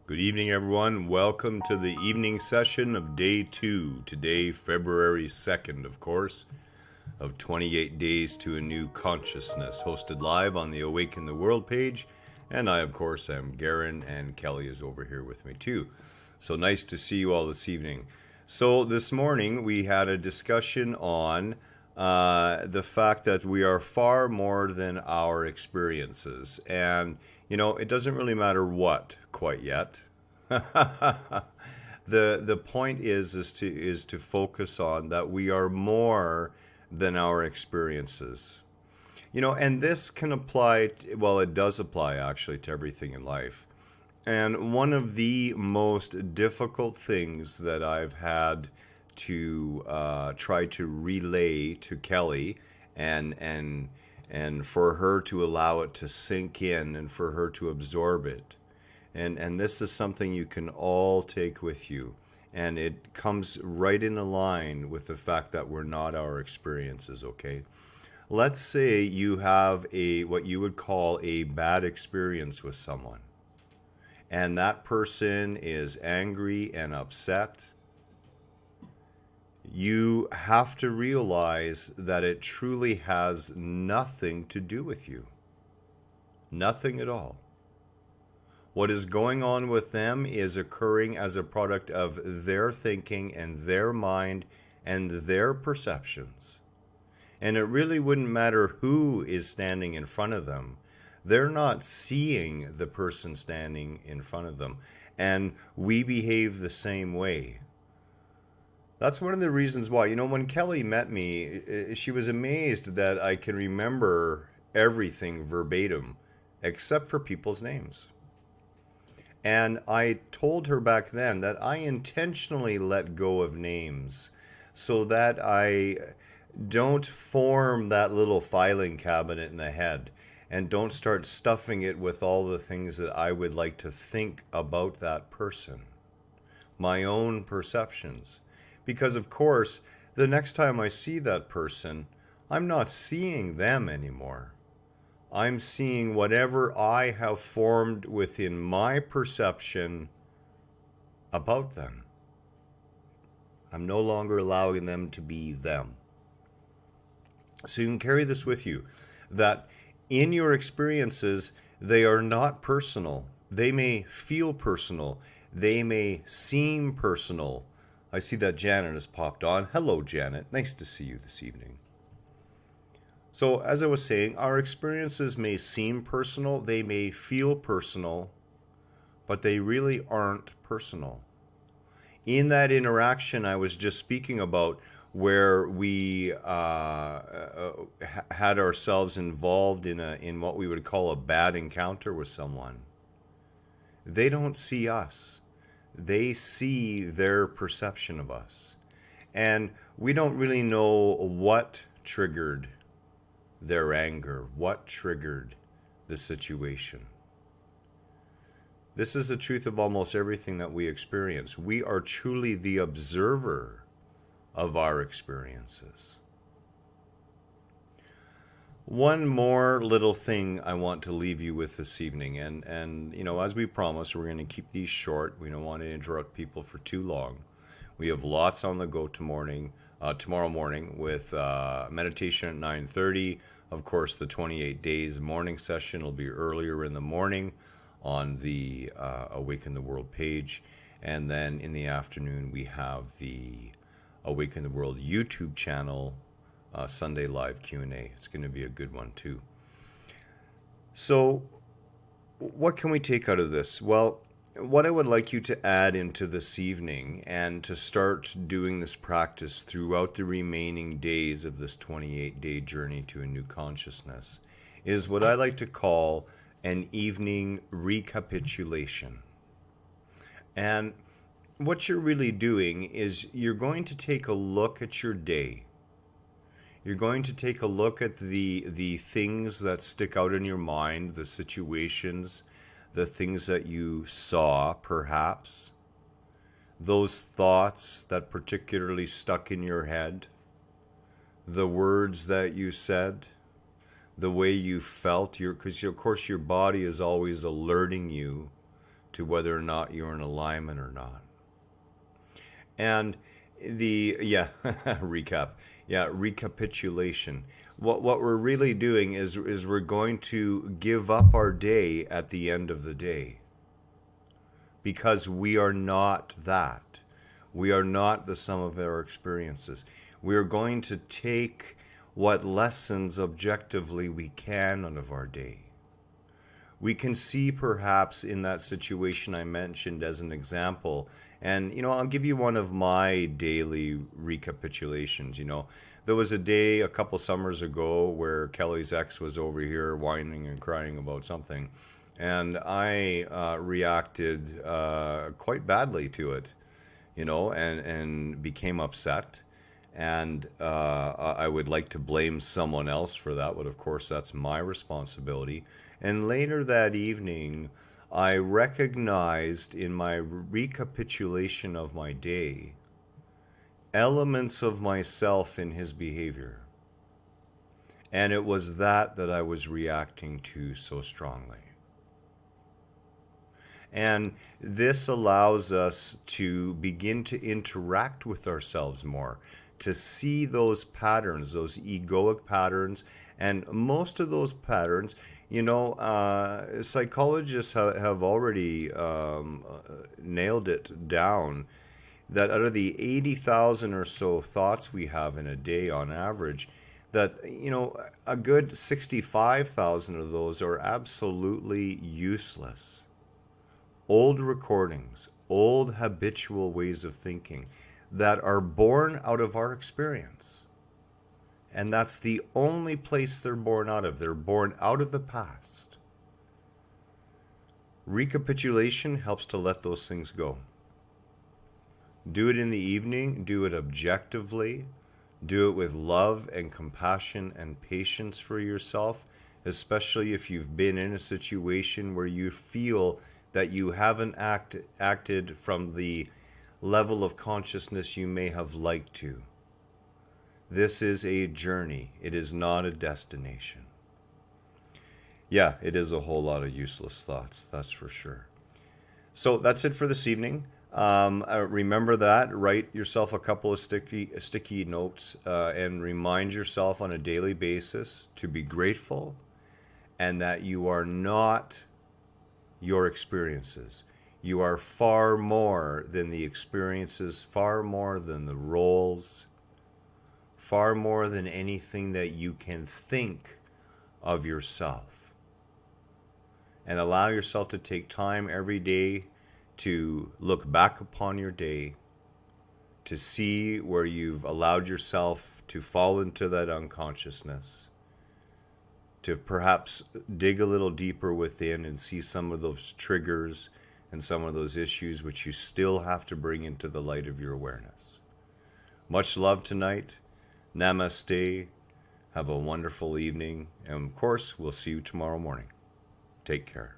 Good evening, everyone. Welcome to the evening session of day 2. Today, February 2nd, of course, of 28 Days to a New Consciousness, hosted live on the Awaken the World page. And I, of course, am Garen, and Kelly is over here with me too. So nice to see you all this evening. So this morning, we had a discussion on the fact that we are far more than our experiences. And, it doesn't really matter what quite yet. The point is to focus on that we are more than our experiences. And this can apply, well, it does apply actually to everything in life. And one of the most difficult things that I've had to try to relay to Kelly, and for her to allow it to sink in and for her to absorb it. And this is something you can all take with you. And it comes right in line with the fact that we're not our experiences, okay? Let's say you have what you would call a bad experience with someone, and that person is angry and upset. You have to realize that it truly has nothing to do with you. Nothing at all. What is going on with them is occurring as a product of their thinking and their mind and their perceptions. And it really wouldn't matter who is standing in front of them. They're not seeing the person standing in front of them. And we behave the same way. That's one of the reasons why, when Kelly met me, she was amazed that I can remember everything verbatim, except for people's names. And I told her back then that I intentionally let go of names so that I don't form that little filing cabinet in the head and don't start stuffing it with all the things that I would like to think about that person, my own perceptions. Because, of course, the next time I see that person, I'm not seeing them anymore. I'm seeing whatever I have formed within my perception about them. I'm no longer allowing them to be them. So you can carry this with you, that in your experiences, they are not personal. They may feel personal. They may seem personal. I see that Janet has popped on. Hello, Janet. Nice to see you this evening. So, as I was saying, our experiences may seem personal, they may feel personal, but they really aren't personal. In that interaction I was just speaking about, where we had ourselves involved in what we would call a bad encounter with someone, they don't see us. They see their perception of us. And we don't really know what triggered their anger, what triggered the situation. This is the truth of almost everything that we experience. We are truly the observer of our experiences. One more little thing I want to leave you with this evening, and as we promised, we're going to keep these short. We don't want to interrupt people for too long. We have lots on the go tomorrow morning with meditation at 9:30. Of course, the 28 days morning session will be earlier in the morning on the Awaken the World page. And then in the afternoon, we have the Awaken the World YouTube channel, Sunday Live Q&A. It's going to be a good one too. So what can we take out of this? Well, what I would like you to add into this evening, and to start doing this practice throughout the remaining days of this 28-day journey to a new consciousness, is what I like to call an evening recapitulation. And what you're really doing is you're going to take a look at your day. You're going to take a look at the things that stick out in your mind, the situations, the things that you saw, perhaps, those thoughts that particularly stuck in your head, the words that you said, the way you felt, because of course your body is always alerting you to whether or not you're in alignment or not. And recap. Yeah, recapitulation. What we're really doing is we're going to give up our day at the end of the day. Because we are not that. We are not the sum of our experiences. We are going to take what lessons objectively we can out of our day. We can see perhaps in that situation I mentioned as an example, and I'll give you one of my daily recapitulations. There was a day a couple summers ago where Kelly's ex was over here whining and crying about something, and I reacted quite badly to it, and became upset. And I would like to blame someone else for that, but of course that's my responsibility. And later that evening, I recognized in my recapitulation of my day elements of myself in his behavior. And it was that I was reacting to so strongly. And this allows us to begin to interact with ourselves more, to see those patterns, those egoic patterns. And most of those patterns, psychologists have already nailed it down that out of the 80,000 or so thoughts we have in a day on average, that, a good 65,000 of those are absolutely useless. Old recordings, old habitual ways of thinking that are born out of our experience. And that's the only place they're born out of. They're born out of the past. Recapitulation helps to let those things go. Do it in the evening, do it objectively, do it with love and compassion and patience for yourself, especially if you've been in a situation where you feel that you haven't acted from the level of consciousness you may have liked to. This is a journey. It is not a destination. Yeah, it is a whole lot of useless thoughts, that's for sure. So that's it for this evening. Remember that. Write yourself a couple of sticky notes and remind yourself on a daily basis to be grateful and that you are not your experiences. You are far more than the experiences, far more than the roles, far more than anything that you can think of yourself. And allow yourself to take time every day to look back upon your day, to see where you've allowed yourself to fall into that unconsciousness, to perhaps dig a little deeper within and see some of those triggers and some of those issues which you still have to bring into the light of your awareness. Much love tonight. Namaste. Have a wonderful evening. And of course, we'll see you tomorrow morning. Take care.